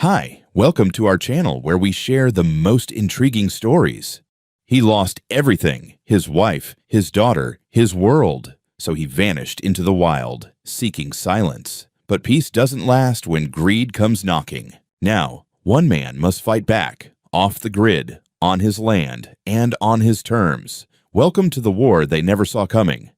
Hi, welcome to our channel where we share the most intriguing stories. He lost everything, his wife, his daughter, his world, so he vanished into the wild, seeking silence. But peace doesn't last when greed comes knocking. Now, one man must fight back, off the grid, on his land, and on his terms. Welcome to the war they never saw coming.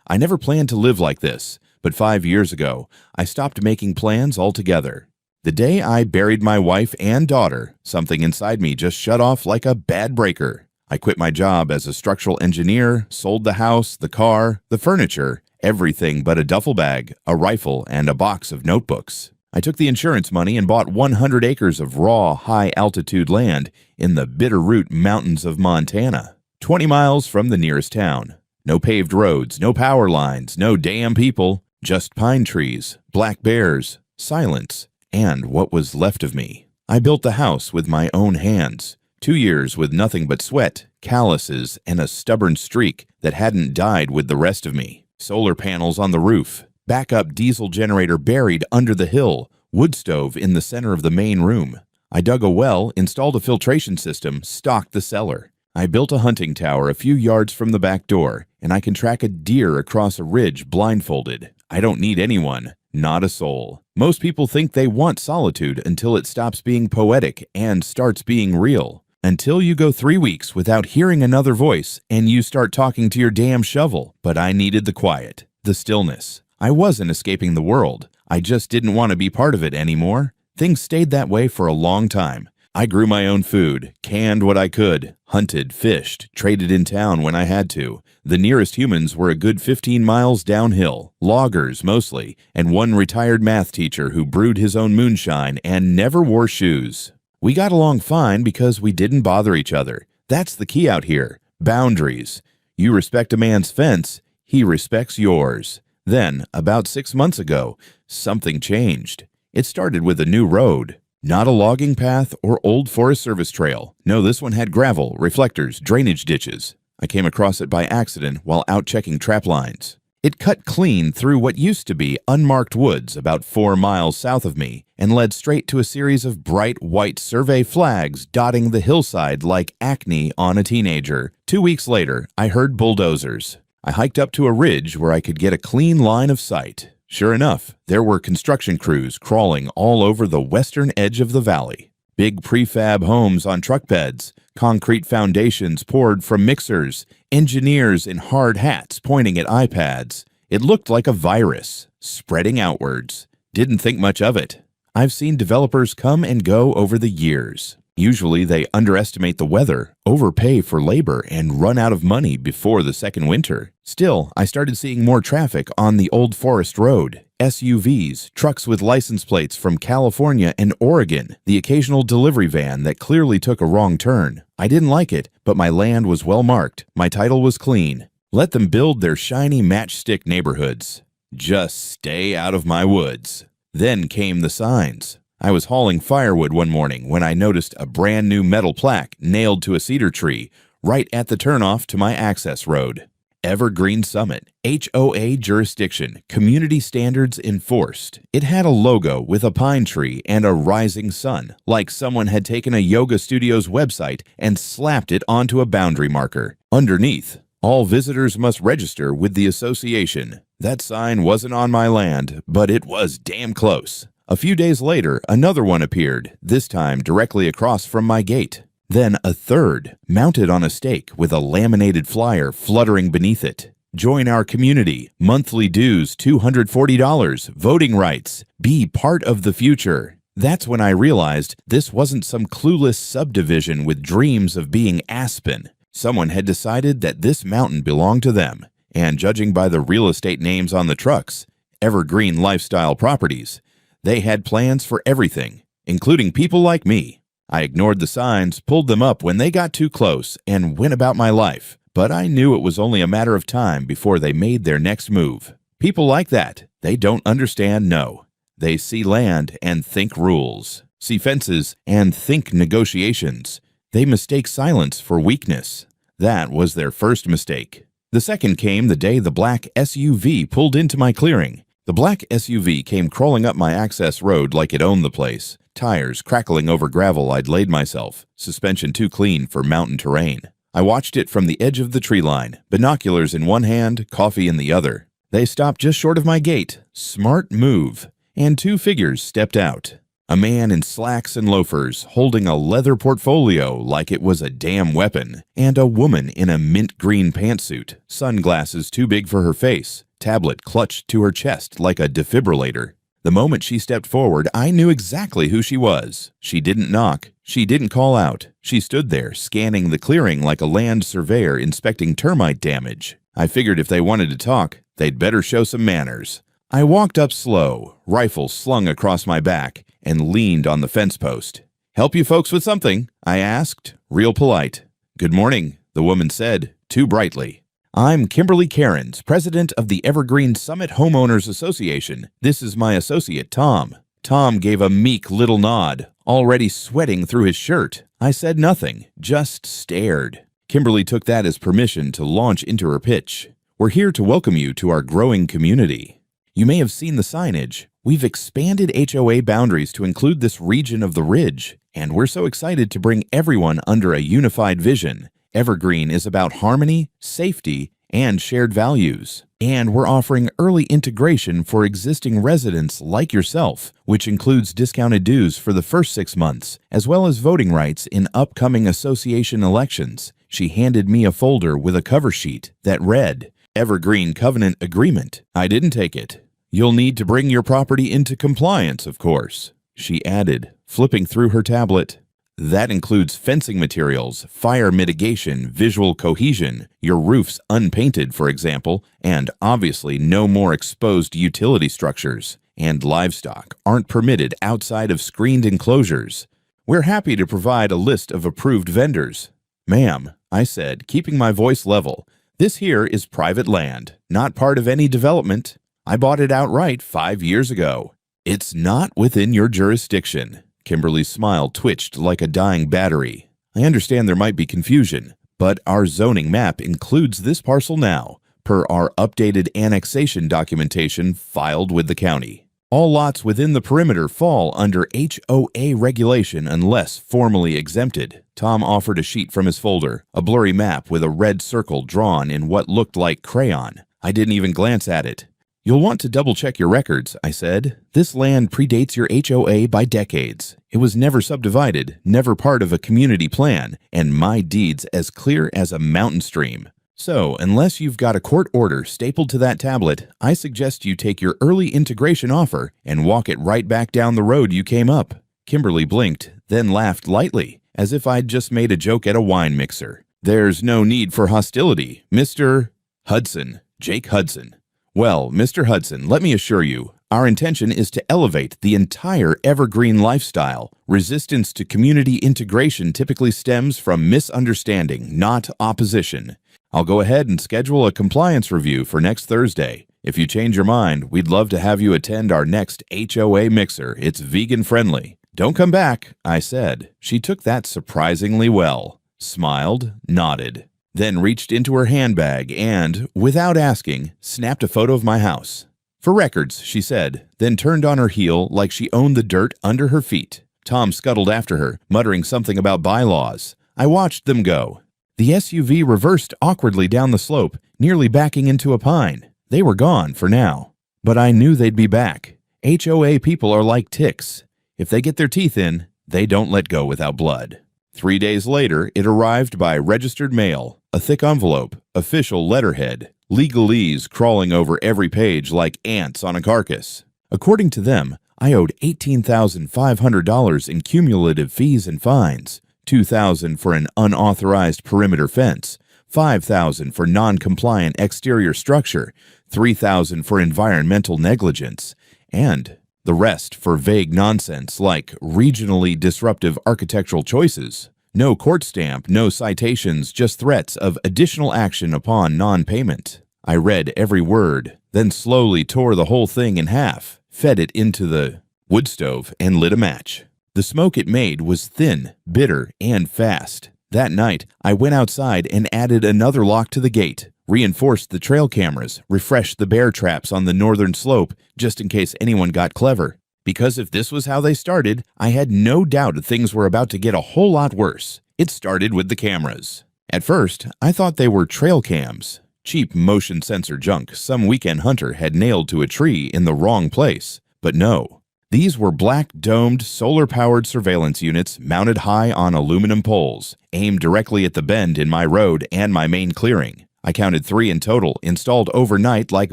I never planned to live like this, but 5 years ago, I stopped making plans altogether. The day I buried my wife and daughter, something inside me just shut off like a bad breaker. I quit my job as a structural engineer, sold the house, the car, the furniture, everything but a duffel bag, a rifle, and a box of notebooks. I took the insurance money and bought 100 acres of raw, high-altitude land in the Bitterroot Mountains of Montana, 20 miles from the nearest town. No paved roads, no power lines, no damn people, just pine trees, black bears, silence, and what was left of me. I built the house with my own hands. 2 years with nothing but sweat, calluses, and a stubborn streak that hadn't died with the rest of me. Solar panels on the roof, backup diesel generator buried under the hill, wood stove in the center of the main room. I dug a well, installed a filtration system, stocked the cellar. I built a hunting tower a few yards from the back door, and I can track a deer across a ridge blindfolded. I don't need anyone, not a soul. Most people think they want solitude until it stops being poetic and starts being real. Until you go 3 weeks without hearing another voice and you start talking to your damn shovel. But I needed the quiet, the stillness. I wasn't escaping the world. I just didn't want to be part of it anymore. Things stayed that way for a long time. I grew my own food, canned what I could, hunted, fished, traded in town when I had to. The nearest humans were a good 15 miles downhill, loggers mostly, and one retired math teacher who brewed his own moonshine and never wore shoes. We got along fine because we didn't bother each other. That's the key out here. Boundaries. You respect a man's fence, he respects yours. Then, about 6 months ago, something changed. It started with a new road. Not a logging path or old Forest Service trail. No, this one had gravel, reflectors, drainage ditches. I came across it by accident while out checking trap lines. It cut clean through what used to be unmarked woods about 4 miles south of me and led straight to a series of bright white survey flags dotting the hillside like acne on a teenager. 2 weeks later, I heard bulldozers. I hiked up to a ridge where I could get a clean line of sight. Sure enough, there were construction crews crawling all over the western edge of the valley. Big prefab homes on truck beds, concrete foundations poured from mixers, engineers in hard hats pointing at iPads. It looked like a virus, spreading outwards. Didn't think much of it. I've seen developers come and go over the years. Usually they underestimate the weather, overpay for labor, and run out of money before the second winter. Still, I started seeing more traffic on the old forest road. SUVs, trucks with license plates from California and Oregon, the occasional delivery van that clearly took a wrong turn. I didn't like it, but my land was well marked. My title was clean. Let them build their shiny matchstick neighborhoods. Just stay out of my woods. Then came the signs. I was hauling firewood one morning when I noticed a brand new metal plaque nailed to a cedar tree right at the turnoff to my access road. Evergreen Summit, HOA jurisdiction, community standards enforced. It had a logo with a pine tree and a rising sun, like someone had taken a yoga studio's website and slapped it onto a boundary marker. Underneath, all visitors must register with the association. That sign wasn't on my land, but it was damn close. A few days later, another one appeared, this time directly across from my gate. Then a third, mounted on a stake with a laminated flyer fluttering beneath it. Join our community. Monthly dues $240. Voting rights. Be part of the future. That's when I realized this wasn't some clueless subdivision with dreams of being Aspen. Someone had decided that this mountain belonged to them. And judging by the real estate names on the trucks, Evergreen Lifestyle Properties, they had plans for everything, including people like me. I ignored the signs, pulled them up when they got too close, and went about my life. But I knew it was only a matter of time before they made their next move. People like that, they don't understand no. They see land and think rules, see fences and think negotiations. They mistake silence for weakness. That was their first mistake. The second came the day the black SUV pulled into my clearing. The black SUV came crawling up my access road like it owned the place. tires crackling over gravel I'd laid myself, suspension too clean for mountain terrain. I watched it from the edge of the tree line, binoculars in one hand, coffee in the other. They stopped just short of my gate. Smart move. And two figures stepped out. A man in slacks and loafers holding a leather portfolio like it was a damn weapon, and a woman in a mint green pantsuit, sunglasses too big for her face, tablet clutched to her chest like a defibrillator. The moment she stepped forward, I knew exactly who she was. She didn't knock. She didn't call out. She stood there, scanning the clearing like a land surveyor inspecting termite damage. I figured if they wanted to talk, they'd better show some manners. I walked up slow, rifle slung across my back, and leaned on the fence post. "Help you folks with something?" I asked, real polite. "Good morning," the woman said, too brightly. "I'm Kimberly Cairns, president of the Evergreen Summit Homeowners Association. This is my associate, Tom." Tom gave a meek little nod, already sweating through his shirt. I said nothing, just stared. Kimberly took that as permission to launch into her pitch. "We're here to welcome you to our growing community. You may have seen the signage. We've expanded HOA boundaries to include this region of the Ridge, and we're so excited to bring everyone under a unified vision. Evergreen is about harmony, safety, and shared values. And we're offering early integration for existing residents like yourself, which includes discounted dues for the first 6 months, as well as voting rights in upcoming association elections." She handed me a folder with a cover sheet that read, "Evergreen Covenant Agreement." I didn't take it. "You'll need to bring your property into compliance, of course," she added, flipping through her tablet. "That includes fencing materials, fire mitigation, visual cohesion, your roofs unpainted, for example, and obviously no more exposed utility structures. And livestock aren't permitted outside of screened enclosures. We're happy to provide a list of approved vendors." "Ma'am," I said, keeping my voice level, "this here is private land, not part of any development. I bought it outright 5 years ago." "It's not within your jurisdiction." Kimberly's smile twitched like a dying battery. "I understand there might be confusion, but our zoning map includes this parcel now, per our updated annexation documentation filed with the county. All lots within the perimeter fall under HOA regulation unless formally exempted." Tom offered a sheet from his folder, a blurry map with a red circle drawn in what looked like crayon. I didn't even glance at it. "You'll want to double-check your records," I said. "This land predates your HOA by decades. It was never subdivided, never part of a community plan, and my deed's as clear as a mountain stream. So, unless you've got a court order stapled to that tablet, I suggest you take your early integration offer and walk it right back down the road you came up." Kimberly blinked, then laughed lightly, as if I'd just made a joke at a wine mixer. "There's no need for hostility, Mr. Hudson, Jake Hudson." "Well, Mr. Hudson, let me assure you, our intention is to elevate the entire Evergreen lifestyle. Resistance to community integration typically stems from misunderstanding, not opposition. I'll go ahead and schedule a compliance review for next Thursday. If you change your mind, we'd love to have you attend our next HOA mixer. It's vegan-friendly." "Don't come back," I said. She took that surprisingly well, smiled, nodded, then reached into her handbag and, without asking, snapped a photo of my house. "For records," she said, then turned on her heel like she owned the dirt under her feet. Tom scuttled after her, muttering something about bylaws. I watched them go. The SUV reversed awkwardly down the slope, nearly backing into a pine. They were gone for now. But I knew they'd be back. HOA people are like ticks. If they get their teeth in, they don't let go without blood. 3 days later, it arrived by registered mail, a thick envelope, official letterhead, legalese crawling over every page like ants on a carcass. According to them, I owed $18,500 in cumulative fees and fines, $2,000 for an unauthorized perimeter fence, $5,000 for non-compliant exterior structure, $3,000 for environmental negligence, and the rest for vague nonsense like regionally disruptive architectural choices. No court stamp, no citations, just threats of additional action upon non-payment. I read every word, then slowly tore the whole thing in half, fed it into the wood stove, and lit a match. The smoke it made was thin, bitter, and fast. That night, I went outside and added another lock to the gate, reinforced the trail cameras, refreshed the bear traps on the northern slope just in case anyone got clever. because if this was how they started, I had no doubt things were about to get a whole lot worse. It started with the cameras. At first, I thought they were trail cams, cheap motion sensor junk some weekend hunter had nailed to a tree in the wrong place. But no, these were black domed solar-powered surveillance units mounted high on aluminum poles, aimed directly at the bend in my road and my main clearing. I counted 3 in total, installed overnight like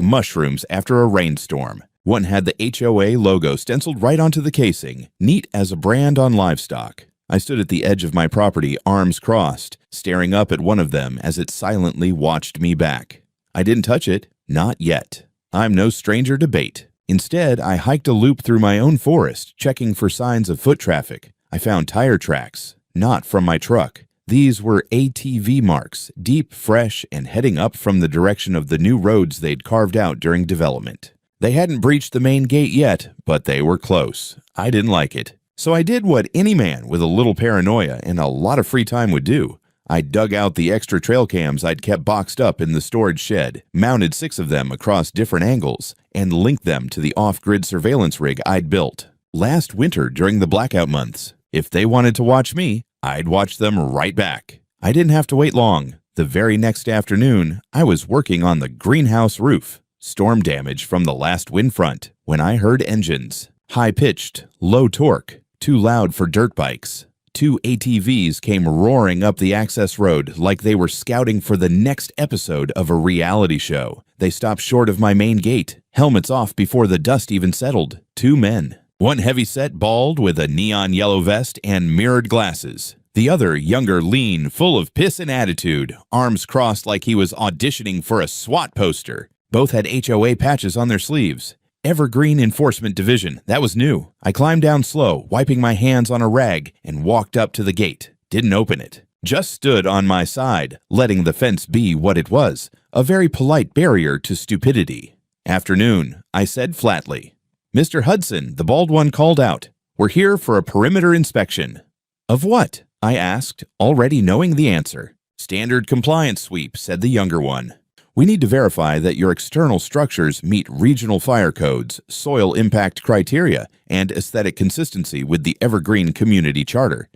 mushrooms after a rainstorm. One had the HOA logo stenciled right onto the casing, neat as a brand on livestock. I stood at the edge of my property, arms crossed, staring up at one of them as it silently watched me back. I didn't touch it, not yet. I'm no stranger to bait. Instead, I hiked a loop through my own forest, checking for signs of foot traffic. I found tire tracks, not from my truck. These were ATV marks, deep, fresh, and heading up from the direction of the new roads they'd carved out during development. They hadn't breached the main gate yet, but they were close. I didn't like it. So I did what any man with a little paranoia and a lot of free time would do. I dug out the extra trail cams I'd kept boxed up in the storage shed, mounted 6 of them across different angles, and linked them to the off-grid surveillance rig I'd built last winter during the blackout months. If they wanted to watch me, I'd watch them right back. I didn't have to wait long. The very next afternoon, I was working on the greenhouse roof. Storm damage from the last wind front when I heard engines. High-pitched, low torque, too loud for dirt bikes. 2 ATVs came roaring up the access road like they were scouting for the next episode of a reality show. They stopped short of my main gate, helmets off before the dust even settled. 2 men. One heavy-set bald with a neon yellow vest and mirrored glasses. The other younger, lean, full of piss and attitude, arms crossed like he was auditioning for a SWAT poster. Both had HOA patches on their sleeves. Evergreen Enforcement Division, that was new. I climbed down slow, wiping my hands on a rag, and walked up to the gate. Didn't open it. Just stood on my side, letting the fence be what it was, a very polite barrier to stupidity. Afternoon, I said flatly. Mr. Hudson, the bald one called out. We're here for a perimeter inspection. Of what? I asked, already knowing the answer. Standard compliance sweep, said the younger one. We need to verify that your external structures meet regional fire codes, soil impact criteria, and aesthetic consistency with the Evergreen Community Charter.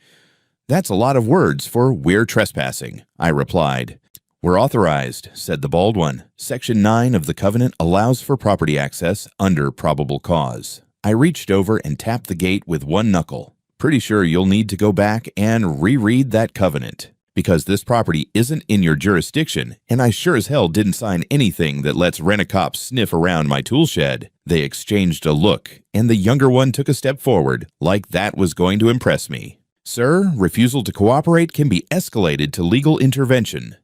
That's a lot of words for we're trespassing, I replied. We're authorized, said the bald one. Section 9 of the covenant allows for property access under probable cause. I reached over and tapped the gate with one knuckle. Pretty sure you'll need to go back and reread that covenant. Because this property isn't in your jurisdiction, and I sure as hell didn't sign anything that lets rent-a-cops sniff around my tool shed. They exchanged a look, and the younger one took a step forward, like that was going to impress me. Sir, refusal to cooperate can be escalated to legal intervention.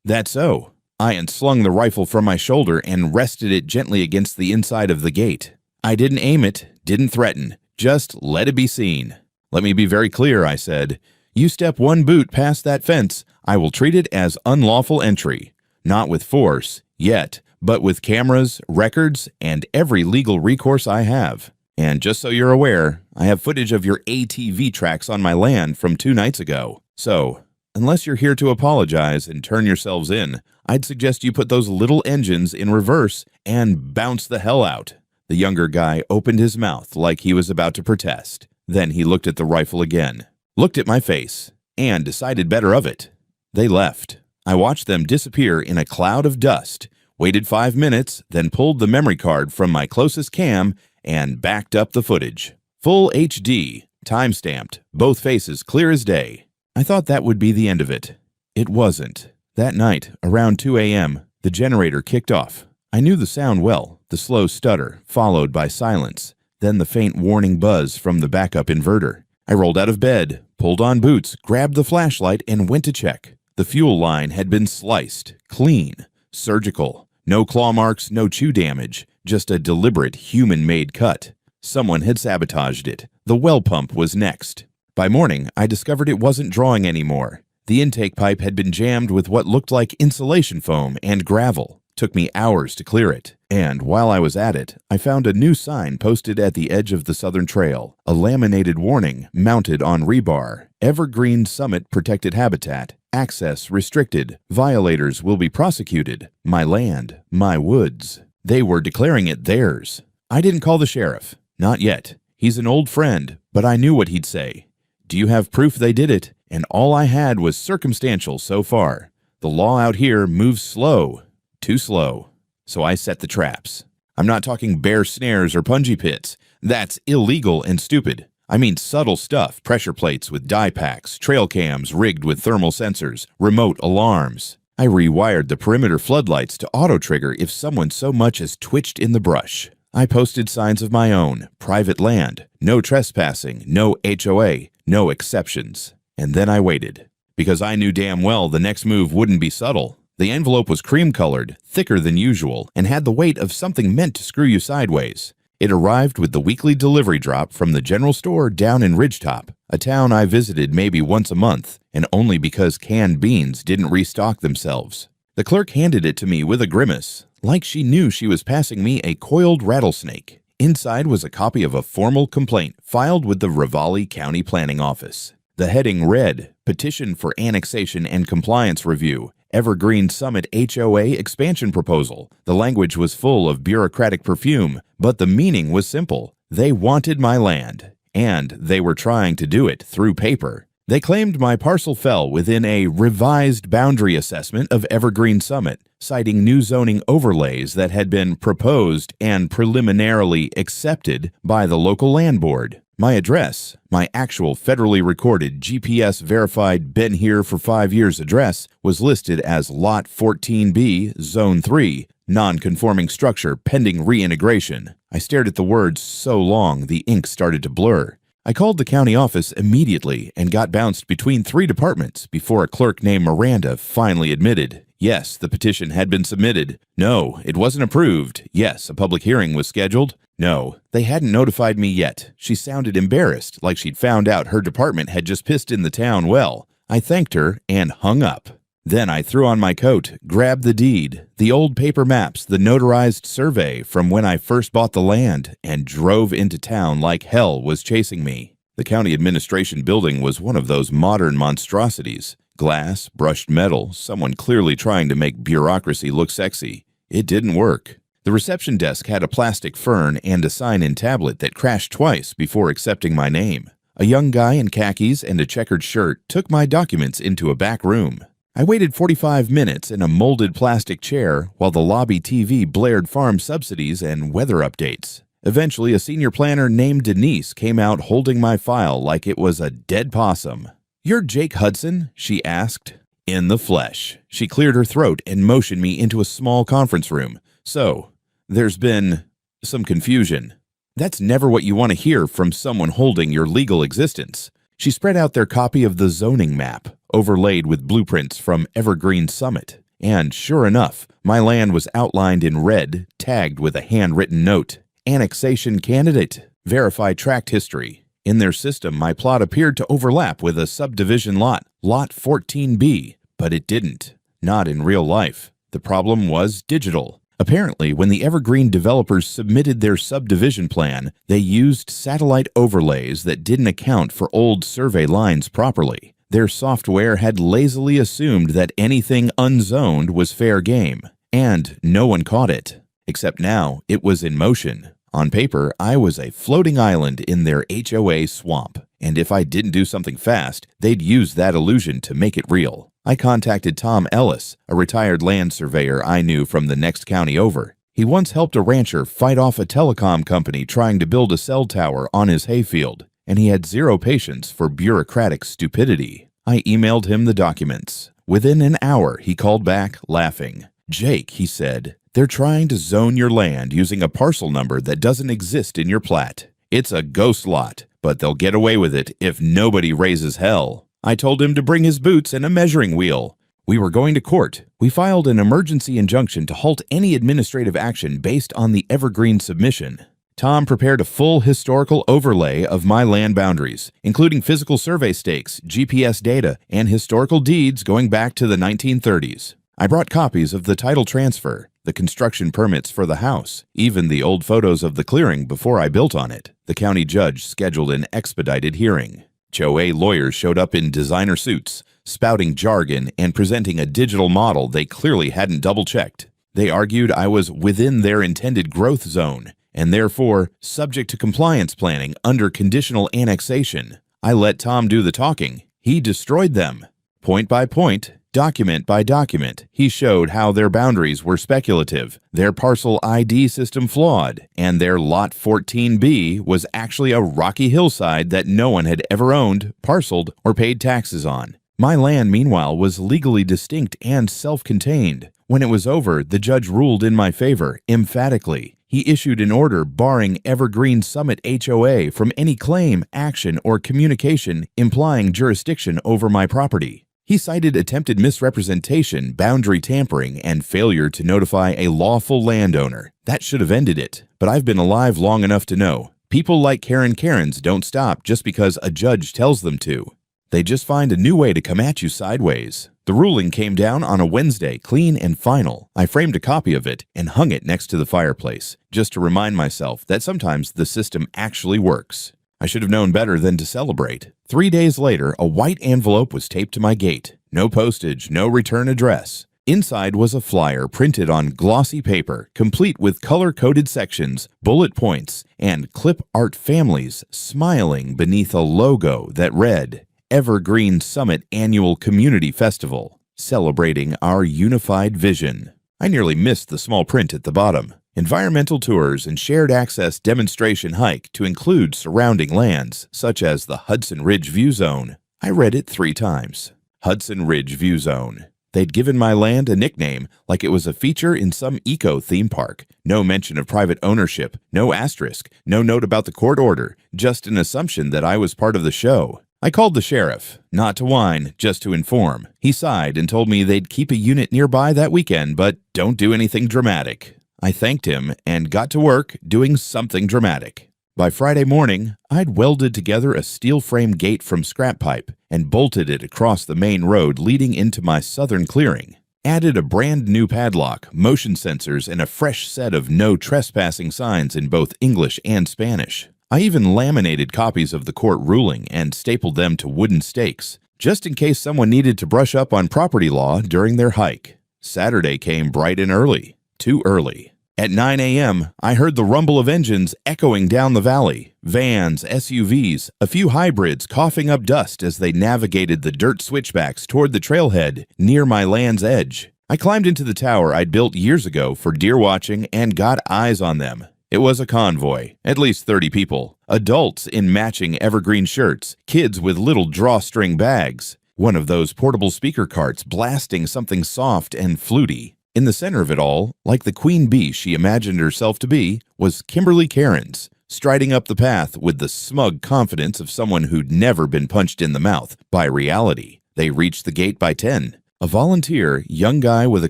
That's so. I unslung the rifle from my shoulder and rested it gently against the inside of the gate. I didn't aim it, didn't threaten, just let it be seen. Let me be very clear, I said. You step 1 boot past that fence, I will treat it as unlawful entry. Not with force, yet, but with cameras, records, and every legal recourse I have. And just so you're aware, I have footage of your ATV tracks on my land from 2 nights ago. So, unless you're here to apologize and turn yourselves in, I'd suggest you put those little engines in reverse and bounce the hell out. The younger guy opened his mouth like he was about to protest. Then he looked at the rifle again. Looked at my face, and decided better of it. They left. I watched them disappear in a cloud of dust, waited 5 minutes, then pulled the memory card from my closest cam and backed up the footage. Full HD, time-stamped, both faces clear as day. I thought that would be the end of it. It wasn't. That night, around 2 a.m., the generator kicked off. I knew the sound well, the slow stutter, followed by silence, then the faint warning buzz from the backup inverter. I rolled out of bed, pulled on boots, grabbed the flashlight, and went to check. The fuel line had been sliced, clean, surgical. No claw marks, no chew damage, just a deliberate human-made cut. Someone had sabotaged it. The well pump was next. By morning, I discovered it wasn't drawing anymore. The intake pipe had been jammed with what looked like insulation foam and gravel. Took me hours to clear it, and while I was at it, I found a new sign posted at the edge of the Southern Trail, a laminated warning mounted on rebar. Evergreen Summit Protected Habitat, access restricted, violators will be prosecuted, my land, my woods. They were declaring it theirs. I didn't call the sheriff, not yet. He's an old friend, but I knew what he'd say. Do you have proof they did it? And all I had was circumstantial so far. The law out here moves slow, too slow. So I set the traps. I'm not talking bear snares or punji pits. That's illegal and stupid. I mean subtle stuff, pressure plates with dye packs, trail cams rigged with thermal sensors, remote alarms. I rewired the perimeter floodlights to auto-trigger if someone so much as twitched in the brush. I posted signs of my own, private land, no trespassing, no HOA, no exceptions. And then I waited, because I knew damn well the next move wouldn't be subtle. The envelope was cream-colored, thicker than usual, and had the weight of something meant to screw you sideways. It arrived with the weekly delivery drop from the general store down in Ridgetop, a town I visited maybe once a month, and only because canned beans didn't restock themselves. The clerk handed it to me with a grimace, like she knew she was passing me a coiled rattlesnake. Inside was a copy of a formal complaint filed with the Ravalli County Planning Office. The heading read, Petition for Annexation and Compliance Review, Evergreen Summit HOA Expansion Proposal. The language was full of bureaucratic perfume, but the meaning was simple. They wanted my land, and they were trying to do it through paper. They claimed my parcel fell within a revised boundary assessment of Evergreen Summit, citing new zoning overlays that had been proposed and preliminarily accepted by the local land board. My address, my actual federally recorded GPS-verified been here for 5 years address, was listed as Lot 14B, Zone 3, non-conforming structure pending reintegration. I stared at the words so long the ink started to blur. I called the county office immediately and got bounced between 3 departments before a clerk named Miranda finally admitted, yes, the petition had been submitted. No, it wasn't approved. Yes, a public hearing was scheduled. No, they hadn't notified me yet. She sounded embarrassed, like she'd found out her department had just pissed in the town well. I thanked her and hung up. Then I threw on my coat, grabbed the deed, the old paper maps, the notarized survey from when I first bought the land, and drove into town like hell was chasing me. The county administration building was one of those modern monstrosities. Glass, brushed metal, someone clearly trying to make bureaucracy look sexy. It didn't work. The reception desk had a plastic fern and a sign-in tablet that crashed twice before accepting my name. A young guy in khakis and a checkered shirt took my documents into a back room. I waited 45 minutes in a molded plastic chair while the lobby TV blared farm subsidies and weather updates. Eventually, a senior planner named Denise came out holding my file like it was a dead possum. "You're Jake Hudson?" she asked. In the flesh. She cleared her throat and motioned me into a small conference room. So, there's been some confusion. That's never what you want to hear from someone holding your legal existence. She spread out their copy of the zoning map, overlaid with blueprints from Evergreen Summit. And sure enough, my land was outlined in red, tagged with a handwritten note. Annexation candidate. Verify tract history. In their system, my plot appeared to overlap with a subdivision lot, Lot 14B, but it didn't. Not in real life. The problem was digital. Apparently, when the Evergreen developers submitted their subdivision plan, they used satellite overlays that didn't account for old survey lines properly. Their software had lazily assumed that anything unzoned was fair game, and no one caught it. Except now, it was in motion. On paper, I was a floating island in their HOA swamp, and if I didn't do something fast, they'd use that illusion to make it real. I contacted Tom Ellis, a retired land surveyor I knew from the next county over. He once helped a rancher fight off a telecom company trying to build a cell tower on his hayfield, and he had zero patience for bureaucratic stupidity. I emailed him the documents. Within an hour, he called back, laughing. "Jake," he said, "they're trying to zone your land using a parcel number that doesn't exist in your plat. It's a ghost lot, but they'll get away with it if nobody raises hell." I told him to bring his boots and a measuring wheel. We were going to court. We filed an emergency injunction to halt any administrative action based on the Evergreen submission. Tom prepared a full historical overlay of my land boundaries, including physical survey stakes, GPS data, and historical deeds going back to the 1930s. I brought copies of the title transfer, the construction permits for the house, even the old photos of the clearing before I built on it. The county judge scheduled an expedited hearing. HOA lawyers showed up in designer suits, spouting jargon and presenting a digital model they clearly hadn't double-checked. They argued I was within their intended growth zone, and therefore subject to compliance planning under conditional annexation. I let Tom do the talking. He destroyed them. Point by point, document by document, he showed how their boundaries were speculative, their parcel ID system flawed, and their Lot 14B was actually a rocky hillside that no one had ever owned, parceled, or paid taxes on. My land, meanwhile, was legally distinct and self-contained. When it was over, the judge ruled in my favor, emphatically. He issued an order barring Evergreen Summit HOA from any claim, action, or communication implying jurisdiction over my property. He cited attempted misrepresentation, boundary tampering, and failure to notify a lawful landowner. That should have ended it, but I've been alive long enough to know. People like Karens don't stop just because a judge tells them to. They just find a new way to come at you sideways. The ruling came down on a Wednesday, clean and final. I framed a copy of it and hung it next to the fireplace, just to remind myself that sometimes the system actually works. I should have known better than to celebrate. 3 days later, a white envelope was taped to my gate. No postage, no return address. Inside was a flyer printed on glossy paper, complete with color-coded sections, bullet points, and clip art families smiling beneath a logo that read, Evergreen Summit Annual Community Festival, celebrating our unified vision. I nearly missed the small print at the bottom. Environmental tours and shared access demonstration hike to include surrounding lands, such as the Hudson Ridge View Zone. I read it 3 times. Hudson Ridge View Zone. They'd given my land a nickname like it was a feature in some eco-theme park. No mention of private ownership, no asterisk, no note about the court order, just an assumption that I was part of the show. I called the sheriff, not to whine, just to inform. He sighed and told me they'd keep a unit nearby that weekend, but don't do anything dramatic. I thanked him and got to work doing something dramatic. By Friday morning, I'd welded together a steel frame gate from scrap pipe and bolted it across the main road leading into my southern clearing. Added a brand new padlock, motion sensors, and a fresh set of no trespassing signs in both English and Spanish. I even laminated copies of the court ruling and stapled them to wooden stakes, just in case someone needed to brush up on property law during their hike. Saturday came bright and early. Too early. At 9 a.m., I heard the rumble of engines echoing down the valley. Vans, SUVs, a few hybrids coughing up dust as they navigated the dirt switchbacks toward the trailhead near my land's edge. I climbed into the tower I'd built years ago for deer watching and got eyes on them. It was a convoy, at least 30 people, adults in matching evergreen shirts, kids with little drawstring bags, one of those portable speaker carts blasting something soft and fluty. In the center of it all, like the queen bee she imagined herself to be, was Kimberly Cairns, striding up the path with the smug confidence of someone who'd never been punched in the mouth by reality. They reached the gate by 10. A volunteer, young guy with a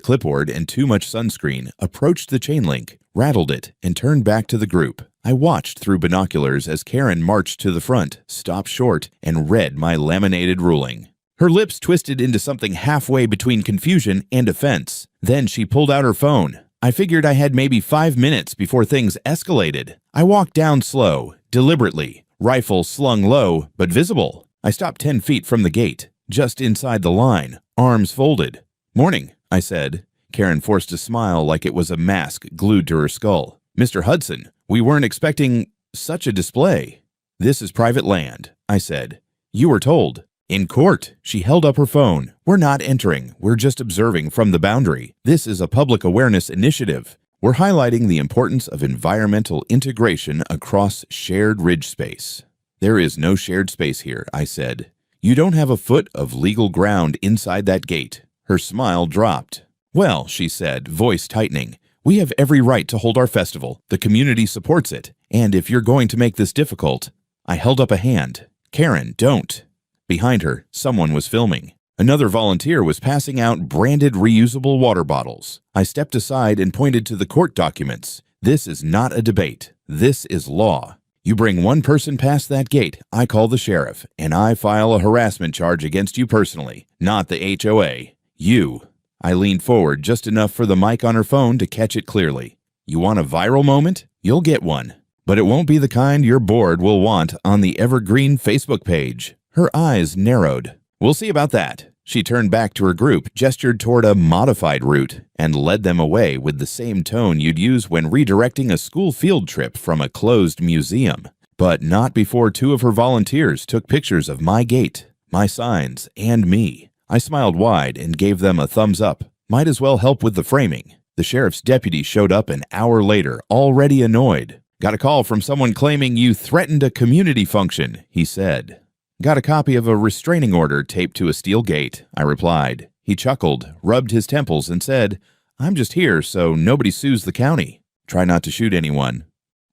clipboard and too much sunscreen, approached the chain link, rattled it, and turned back to the group. I watched through binoculars as Karen marched to the front, stopped short, and read my laminated ruling. Her lips twisted into something halfway between confusion and offense. Then she pulled out her phone. I figured I had maybe 5 minutes before things escalated. I walked down slow, deliberately, rifle slung low but visible. I stopped 10 feet from the gate, just inside the line, arms folded. "Morning," I said. Karen forced a smile like it was a mask glued to her skull. "Mr. Hudson, we weren't expecting such a display." "This is private land," I said. "You were told." "In court," she held up her phone. "We're not entering. We're just observing from the boundary. This is a public awareness initiative. We're highlighting the importance of environmental integration across shared ridge space." "There is no shared space here," I said. "You don't have a foot of legal ground inside that gate." Her smile dropped. "Well," she said, voice tightening, "we have every right to hold our festival. The community supports it. And if you're going to make this difficult..." I held up a hand. "Karen, don't." Behind her, someone was filming. Another volunteer was passing out branded reusable water bottles. I stepped aside and pointed to the court documents. "This is not a debate. This is law. You bring one person past that gate, I call the sheriff, and I file a harassment charge against you personally, not the HOA. You." I leaned forward just enough for the mic on her phone to catch it clearly. "You want a viral moment? You'll get one. But it won't be the kind your board will want on the Evergreen Facebook page." Her eyes narrowed. "We'll see about that. She turned back to her group, gestured toward a modified route, and led them away with the same tone you'd use when redirecting a school field trip from a closed museum. But not before two of her volunteers took pictures of my gate, my signs, and me. I smiled wide and gave them a thumbs up. Might as well help with the framing. The sheriff's deputy showed up an hour later, already annoyed. "Got a call from someone claiming you threatened a community function," he said. "Got a copy of a restraining order taped to a steel gate," I replied. He chuckled, rubbed his temples, and said, "I'm just here so nobody sues the county. Try not to shoot anyone."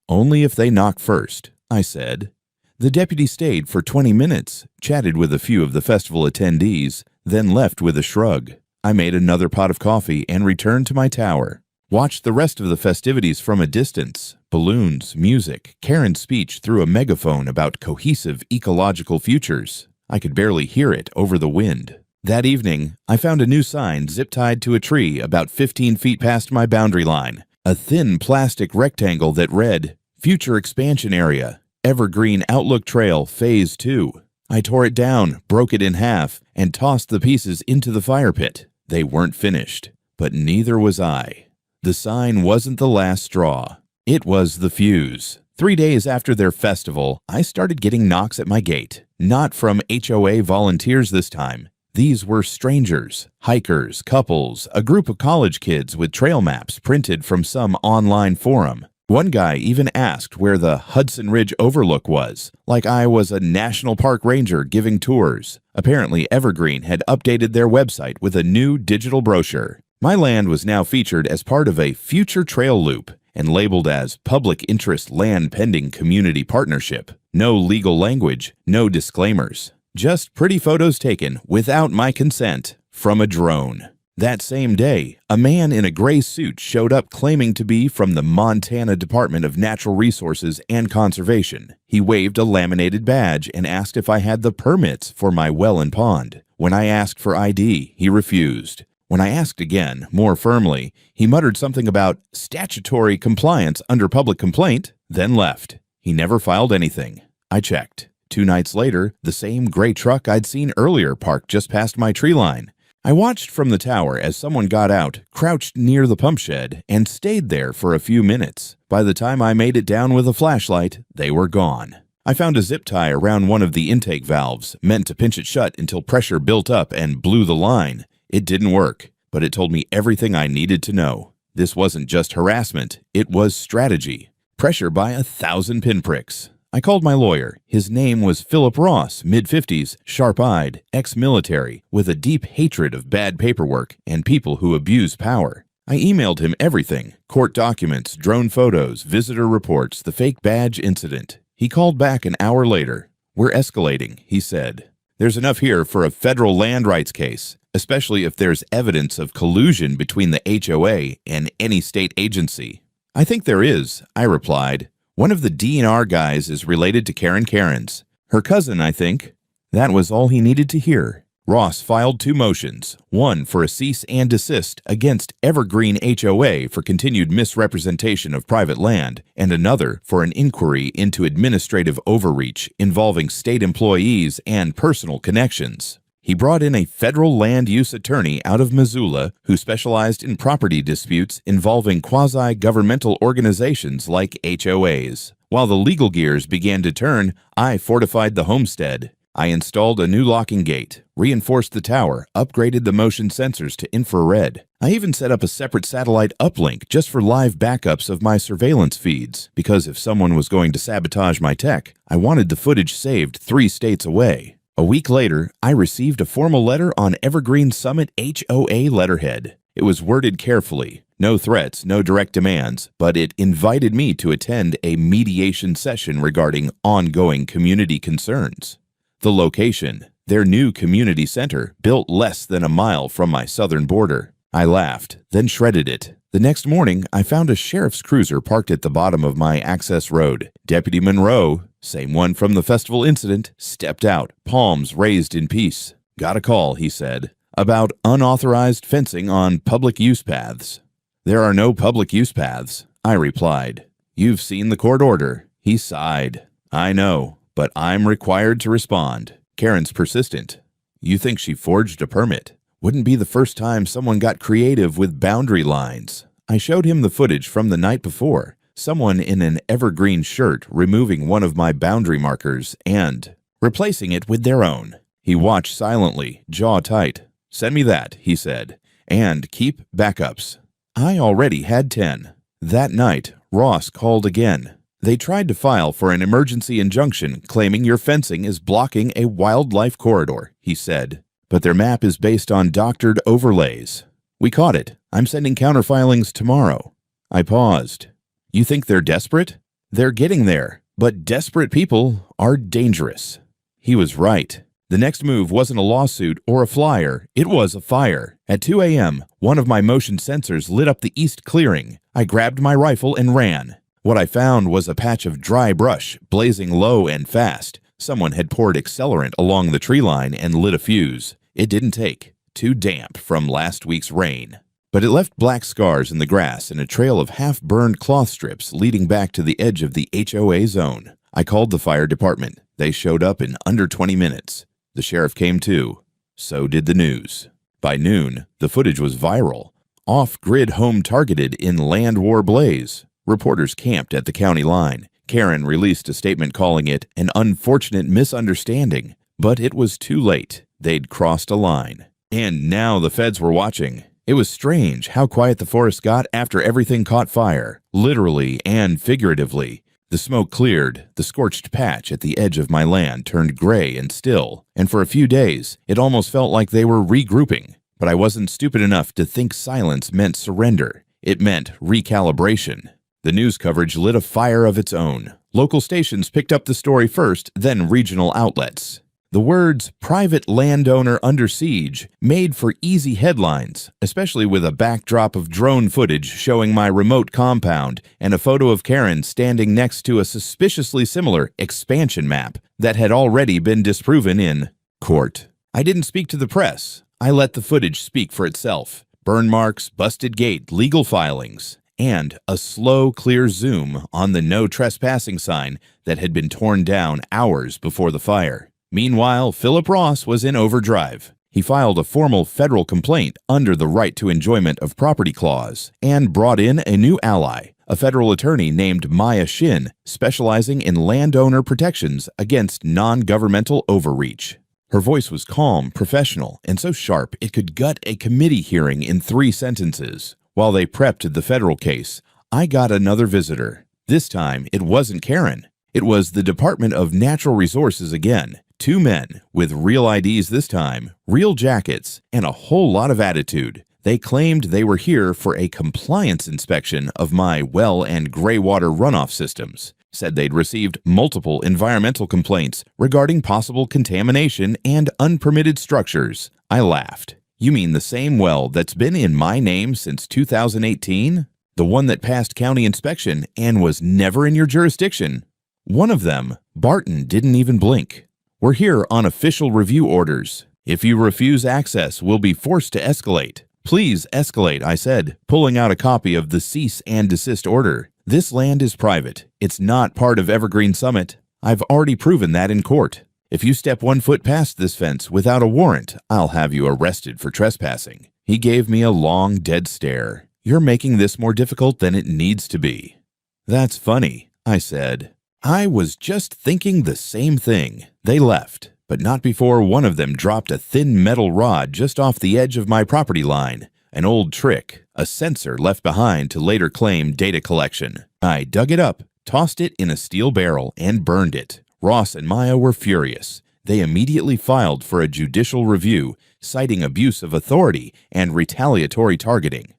"Only if they knock first," I said. The deputy stayed for 20 minutes, chatted with a few of the festival attendees, then left with a shrug. I made another pot of coffee and returned to my tower. Watched the rest of the festivities from a distance. Balloons, music, Karen's speech through a megaphone about cohesive ecological futures. I could barely hear it over the wind. That evening, I found a new sign zip-tied to a tree about 15 feet past my boundary line. A thin plastic rectangle that read, "Future Expansion Area, Evergreen Outlook Trail, Phase 2. I tore it down, broke it in half, and tossed the pieces into the fire pit. They weren't finished, but neither was I. The sign wasn't the last straw. It was the fuse. 3 days after their festival, I started getting knocks at my gate. Not from HOA volunteers this time. These were strangers, hikers, couples, a group of college kids with trail maps printed from some online forum. One guy even asked where the Hudson Ridge Overlook was, like I was a national park ranger giving tours. Apparently, Evergreen had updated their website with a new digital brochure. My land was now featured as part of a future trail loop and labeled as Public Interest Land Pending Community Partnership. No legal language, no disclaimers. Just pretty photos taken, without my consent, from a drone. That same day, a man in a gray suit showed up claiming to be from the Montana Department of Natural Resources and Conservation. He waved a laminated badge and asked if I had the permits for my well and pond. When I asked for ID, he refused. When I asked again, more firmly, he muttered something about statutory compliance under public complaint, then left. He never filed anything. I checked. 2 nights later, the same gray truck I'd seen earlier parked just past my tree line. I watched from the tower as someone got out, crouched near the pump shed, and stayed there for a few minutes. By the time I made it down with a flashlight, they were gone. I found a zip tie around one of the intake valves, meant to pinch it shut until pressure built up and blew the line. It didn't work, but it told me everything I needed to know. This wasn't just harassment, it was strategy. Pressure by 1,000 pinpricks. I called my lawyer. His name was Philip Ross, mid-50s, sharp-eyed, ex-military, with a deep hatred of bad paperwork and people who abuse power. I emailed him everything: court documents, drone photos, visitor reports, the fake badge incident. He called back an hour later. "We're escalating," he said. "There's enough here for a federal land rights case, especially if there's evidence of collusion between the HOA and any state agency." "I think there is," I replied. "One of the DNR guys is related to Karen Cairns. Her cousin, I think." That was all he needed to hear. Ross filed 2 motions, one for a cease and desist against Evergreen HOA for continued misrepresentation of private land, and another for an inquiry into administrative overreach involving state employees and personal connections. He brought in a federal land use attorney out of Missoula who specialized in property disputes involving quasi-governmental organizations like HOAs. While the legal gears began to turn, I fortified the homestead. I installed a new locking gate, reinforced the tower, upgraded the motion sensors to infrared. I even set up a separate satellite uplink just for live backups of my surveillance feeds, because if someone was going to sabotage my tech, I wanted the footage saved 3 states away. A week later, I received a formal letter on Evergreen Summit HOA letterhead. It was worded carefully. No threats, no direct demands, but it invited me to attend a mediation session regarding ongoing community concerns. The location, their new community center, built less than a mile from my southern border. I laughed, then shredded it. The next morning, I found a sheriff's cruiser parked at the bottom of my access road. Deputy Monroe, same one from the festival incident, stepped out, palms raised in peace. "Got a call," he said, "about unauthorized fencing on public use paths." "There are no public use paths," I replied. "You've seen the court order." He sighed. "I know, but I'm required to respond." Karen's persistent. You think she forged a permit? Wouldn't be the first time someone got creative with boundary lines. I showed him the footage from the night before. Someone in an evergreen shirt removing one of my boundary markers and replacing it with their own. He watched silently, jaw tight. "Send me that," he said, "and keep backups." I already had 10. That night, Ross called again. They tried to file for an emergency injunction claiming your fencing is blocking a wildlife corridor, he said. But their map is based on doctored overlays. We caught it. I'm sending counterfilings tomorrow. I paused. You think they're desperate? They're getting there, but desperate people are dangerous. He was right. The next move wasn't a lawsuit or a flyer, it was a fire. At 2 a.m., one of my motion sensors lit up the east clearing. I grabbed my rifle and ran. What I found was a patch of dry brush, blazing low and fast. Someone had poured accelerant along the tree line and lit a fuse. It didn't take. Too damp from last week's rain. But it left black scars in the grass and a trail of half-burned cloth strips leading back to the edge of the HOA zone. I called the fire department. They showed up in under 20 minutes. The sheriff came too. So did the news. By noon, the footage was viral. Off-grid home targeted in land war blaze. Reporters camped at the county line. Karen released a statement calling it an unfortunate misunderstanding. But it was too late. They'd crossed a line. And now the feds were watching. It was strange how quiet the forest got after everything caught fire, literally and figuratively. The smoke cleared, the scorched patch at the edge of my land turned gray and still, and for a few days, it almost felt like they were regrouping. But I wasn't stupid enough to think silence meant surrender. It meant recalibration. The news coverage lit a fire of its own. Local stations picked up the story first, then regional outlets. The words "private landowner under siege" made for easy headlines, especially with a backdrop of drone footage showing my remote compound and a photo of Karen standing next to a suspiciously similar expansion map that had already been disproven in court. I didn't speak to the press. I let the footage speak for itself. Burn marks, busted gate, legal filings, and a slow, clear zoom on the no trespassing sign that had been torn down hours before the fire. Meanwhile, Philip Ross was in overdrive. He filed a formal federal complaint under the right to enjoyment of property clause and brought in a new ally, a federal attorney named Maya Shin, specializing in landowner protections against non-governmental overreach. Her voice was calm, professional, and so sharp it could gut a committee hearing in 3 sentences. While they prepped the federal case, I got another visitor. This time, it wasn't Karen. It was the Department of Natural Resources again. 2 men, with real IDs this time, real jackets, and a whole lot of attitude. They claimed they were here for a compliance inspection of my well and gray water runoff systems. Said they'd received multiple environmental complaints regarding possible contamination and unpermitted structures. I laughed. You mean the same well that's been in my name since 2018? The one that passed county inspection and was never in your jurisdiction? One of them, Barton, didn't even blink. We're here on official review orders. If you refuse access, we'll be forced to escalate. Please escalate, I said, pulling out a copy of the cease and desist order. This land is private. It's not part of Evergreen Summit. I've already proven that in court. If you step 1 foot past this fence without a warrant, I'll have you arrested for trespassing. He gave me a long, dead stare. You're making this more difficult than it needs to be. That's funny, I said. I was just thinking the same thing. They left, but not before one of them dropped a thin metal rod just off the edge of my property line. An old trick, a sensor left behind to later claim data collection. I dug it up, tossed it in a steel barrel, and burned it. Ross and Maya were furious. They immediately filed for a judicial review, citing abuse of authority and retaliatory targeting.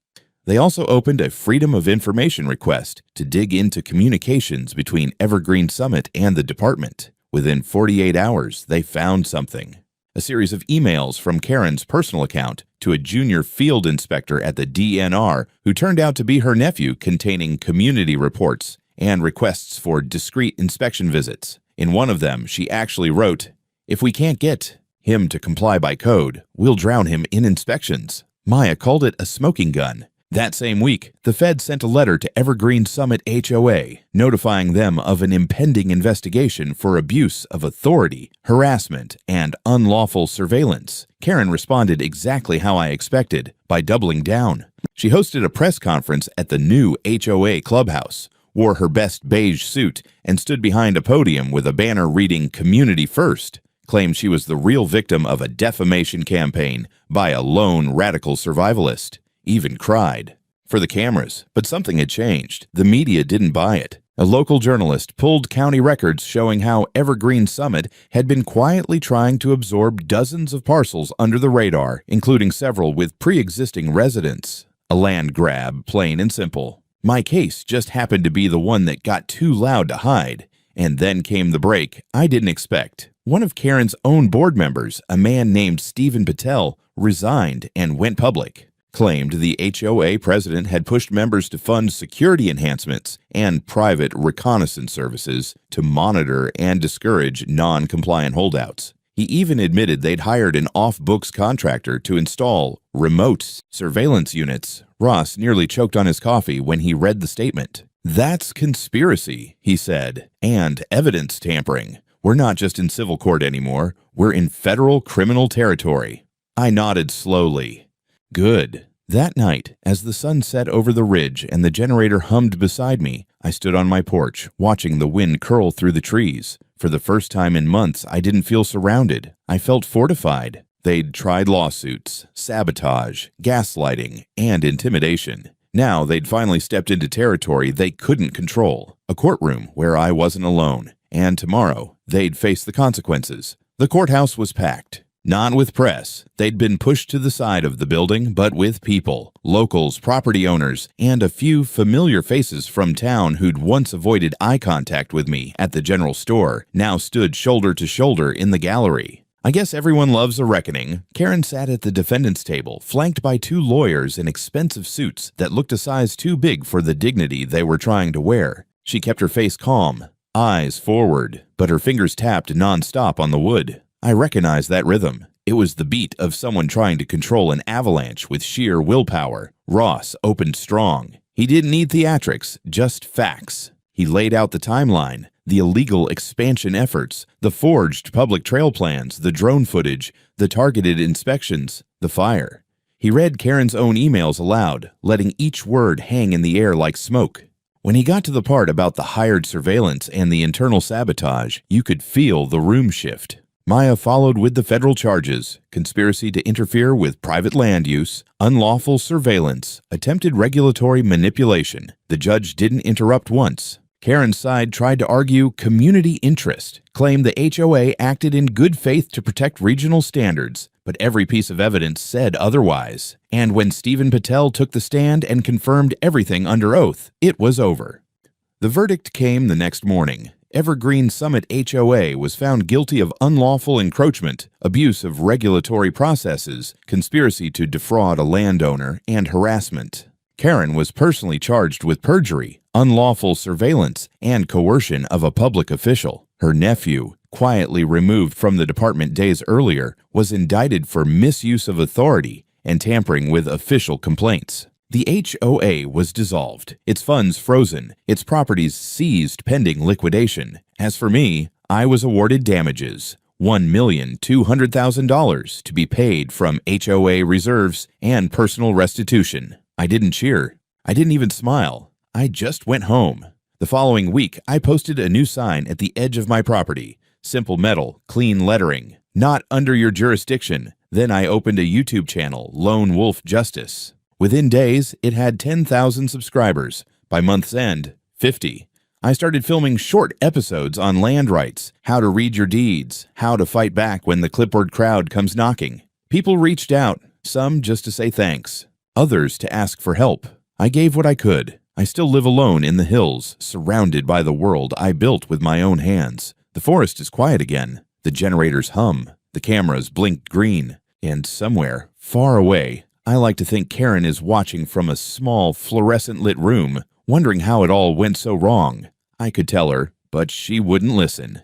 They also opened a Freedom of Information request to dig into communications between Evergreen Summit and the department. Within 48 hours, they found something. A series of emails from Karen's personal account to a junior field inspector at the DNR who turned out to be her nephew, containing community reports and requests for discreet inspection visits. In one of them, she actually wrote, "If we can't get him to comply by code, we'll drown him in inspections." Maya called it a smoking gun. That same week, the Fed sent a letter to Evergreen Summit HOA, notifying them of an impending investigation for abuse of authority, harassment, and unlawful surveillance. Karen responded exactly how I expected, by doubling down. She hosted a press conference at the new HOA clubhouse, wore her best beige suit, and stood behind a podium with a banner reading "Community First," claimed she was the real victim of a defamation campaign by a lone radical survivalist. Even cried. For the cameras, but something had changed. The media didn't buy it. A local journalist pulled county records showing how Evergreen Summit had been quietly trying to absorb dozens of parcels under the radar, including several with pre-existing residents. A land grab, plain and simple. My case just happened to be the one that got too loud to hide. And then came the break I didn't expect. One of Karen's own board members, a man named Stephen Patel, resigned and went public. Claimed the HOA president had pushed members to fund security enhancements and private reconnaissance services to monitor and discourage non-compliant holdouts. He even admitted they'd hired an off-books contractor to install remote surveillance units. Ross nearly choked on his coffee when he read the statement. "That's conspiracy," he said, "and evidence tampering. We're not just in civil court anymore. We're in federal criminal territory." I nodded slowly. Good. That night, as the sun set over the ridge and the generator hummed beside me, I stood on my porch, watching the wind curl through the trees. For the first time in months, I didn't feel surrounded. I felt fortified. They'd tried lawsuits, sabotage, gaslighting, and intimidation. Now they'd finally stepped into territory they couldn't control, a courtroom where I wasn't alone. And tomorrow, they'd face the consequences. The courthouse was packed. Not with press. They'd been pushed to the side of the building, but with people, locals, property owners, and a few familiar faces from town who'd once avoided eye contact with me at the general store, now stood shoulder to shoulder in the gallery. I guess everyone loves a reckoning. Karen sat at the defendant's table, flanked by two lawyers in expensive suits that looked a size too big for the dignity they were trying to wear. She kept her face calm, eyes forward, but her fingers tapped nonstop on the wood. I recognized that rhythm. It was the beat of someone trying to control an avalanche with sheer willpower. Ross opened strong. He didn't need theatrics, just facts. He laid out the timeline, the illegal expansion efforts, the forged public trail plans, the drone footage, the targeted inspections, the fire. He read Karen's own emails aloud, letting each word hang in the air like smoke. When he got to the part about the hired surveillance and the internal sabotage, you could feel the room shift. Maya followed with the federal charges: conspiracy to interfere with private land use, unlawful surveillance, attempted regulatory manipulation. The judge didn't interrupt once. Karen's side tried to argue community interest, claimed the HOA acted in good faith to protect regional standards, but every piece of evidence said otherwise. And when Stephen Patel took the stand and confirmed everything under oath, it was over. The verdict came the next morning. Evergreen Summit HOA was found guilty of unlawful encroachment, abuse of regulatory processes, conspiracy to defraud a landowner, and harassment. Karen was personally charged with perjury, unlawful surveillance, and coercion of a public official. Her nephew, quietly removed from the department days earlier, was indicted for misuse of authority and tampering with official complaints. The HOA was dissolved, its funds frozen, its properties seized pending liquidation. As for me, I was awarded damages, $1,200,000 to be paid from HOA reserves and personal restitution. I didn't cheer. I didn't even smile. I just went home. The following week, I posted a new sign at the edge of my property. Simple metal, clean lettering. Not under your jurisdiction. Then I opened a YouTube channel, Lone Wolf Justice. Within days, it had 10,000 subscribers. By month's end, 50. I started filming short episodes on land rights, how to read your deeds, how to fight back when the clipboard crowd comes knocking. People reached out, some just to say thanks, others to ask for help. I gave what I could. I still live alone in the hills, surrounded by the world I built with my own hands. The forest is quiet again. The generators hum. The cameras blink green. And somewhere, far away, I like to think Karen is watching from a small, fluorescent-lit room, wondering how it all went so wrong. I could tell her, but she wouldn't listen.